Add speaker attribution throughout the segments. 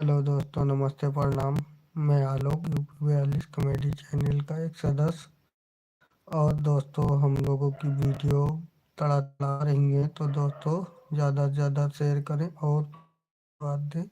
Speaker 1: Hello दोस्तों, नमस्ते, प्रणाम। मैं आलोक यूपी 42 कॉमेडी चैनल का एक सदस्य। और दोस्तों, हम लोगों की वीडियो तड़ा रही है, तो दोस्तों ज़्यादा से ज़्यादा शेयर करें और बात दें।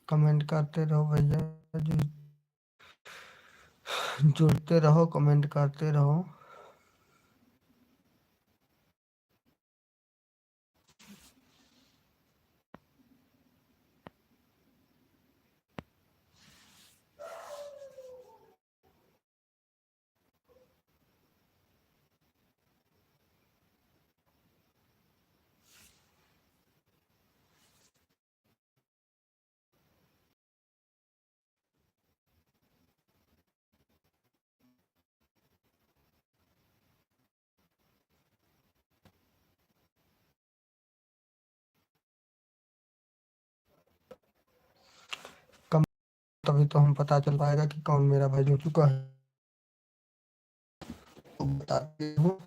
Speaker 1: कमेंट करते रहो भैया, जुड़ते रहो, कमेंट करते रहो। तभी तो हम पता चल पाएगा कि कौन मेरा भाई जुड़ चुका है। तो बताते हूँ।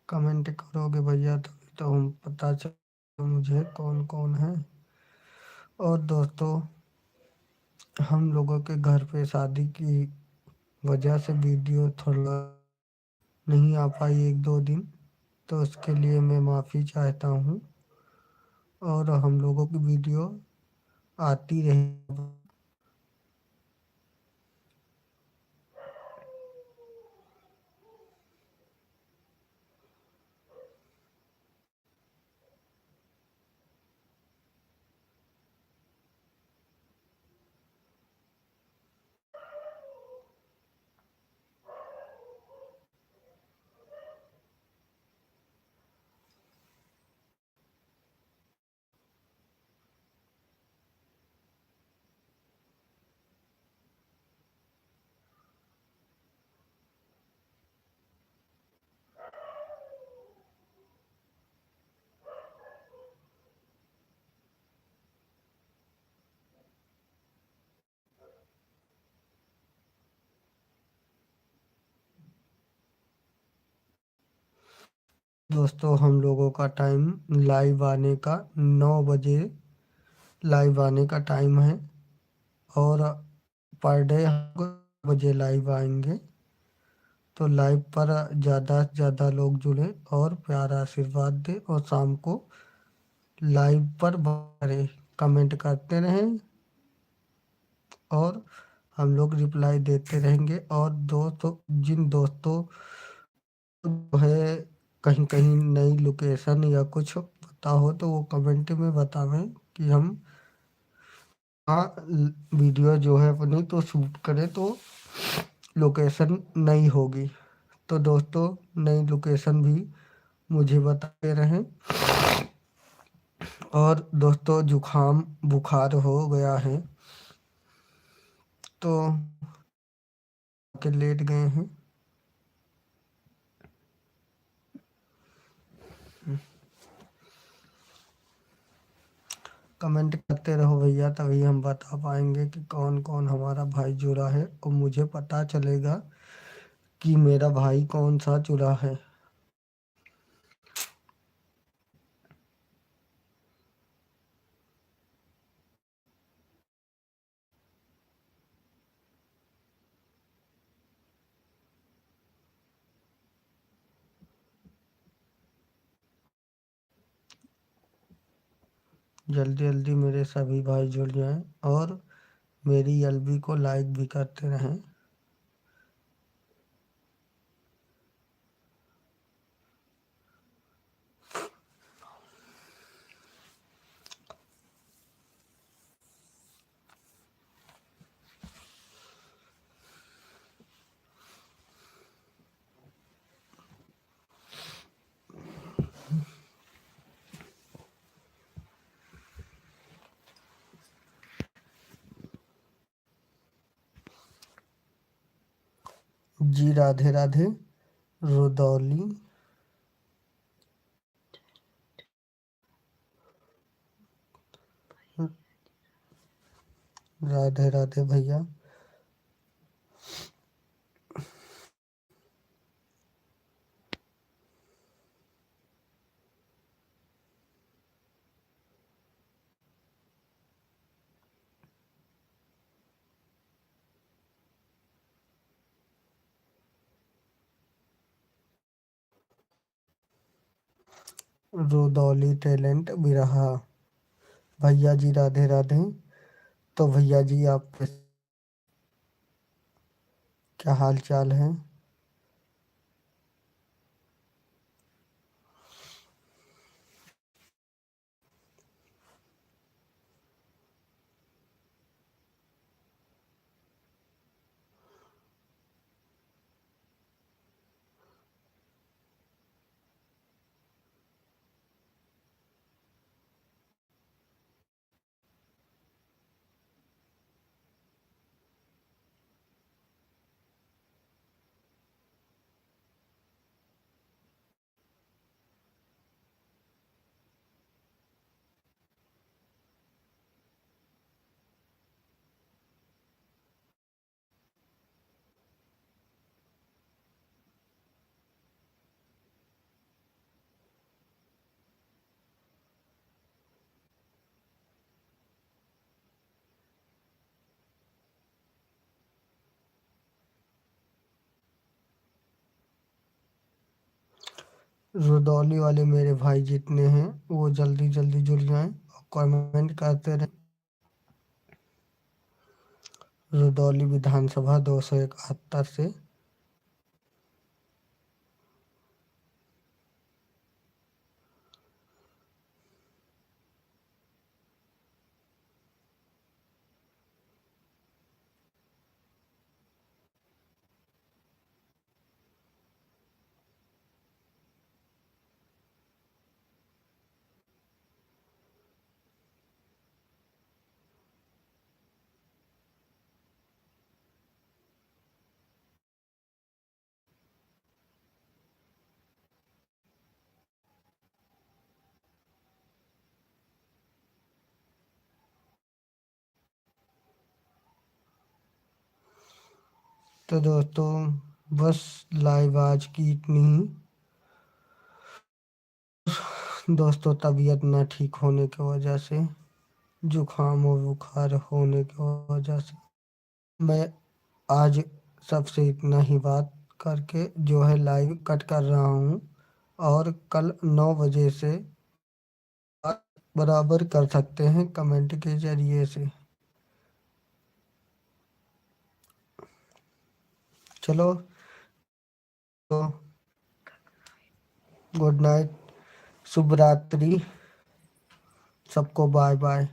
Speaker 1: कमेंट करोगे भैया, तभी तो हम पता चल मुझे कौन कौन है। और दोस्तों, हम लोगों के घर पे शादी की वजह से वीडियो थोड़ा नहीं आ पाई 1-2 दिन, तो उसके लिए मैं माफ़ी चाहता हूँ। और हम लोगों की वीडियो आती रही। दोस्तों, हम लोगों का टाइम लाइव आने का 9 बजे लाइव आने का टाइम है। और पर डे हम बजे लाइव आएंगे। तो लाइव पर ज़्यादा से ज़्यादा लोग जुड़े और प्यारा आशीर्वाद दे, और शाम को लाइव पर करें, कमेंट करते रहें और हम लोग रिप्लाई देते रहेंगे। और दोस्तों, जिन दोस्तों को है कहीं कहीं नई लोकेशन या कुछ पता हो, तो वो कमेंट में बतावें कि हम हाँ, वीडियो जो है अपनी तो शूट करे तो लोकेशन नई होगी। तो दोस्तों नई लोकेशन भी मुझे बताते रहें। और दोस्तों जुकाम बुखार हो गया है तो के लेट गए हैं। कमेंट करते रहो भैया, तभी हम बता पाएंगे कि कौन कौन हमारा भाई जुड़ा है और मुझे पता चलेगा कि मेरा भाई कौन सा जुड़ा है। जल्दी जल्दी मेरे सभी भाई जुड़ जाएं और मेरी एलबी को लाइक भी करते रहें। जी राधे राधे। रुदौली राधे राधे भैया। रुदौली टैलेंट बिरहा। भैया जी राधे राधे। तो भैया जी आप क्या हाल चाल है? रुदौली वाले मेरे भाई जितने हैं वो जल्दी जल्दी जुड़ जाएं और कमेंट करते रहें। रुदौली विधानसभा 271 से। तो दोस्तों बस लाइव आज की इतनी ही। दोस्तों तबीयत ना ठीक होने की वजह से, जुकाम और बुखार होने की वजह से मैं आज सबसे इतना ही बात करके जो है लाइव कट कर रहा हूँ। और कल 9 बजे से आप बराबर कर सकते हैं कमेंट के जरिए से। चलो तो गुड नाइट, शुभ रात्रि, सबको बाय बाय।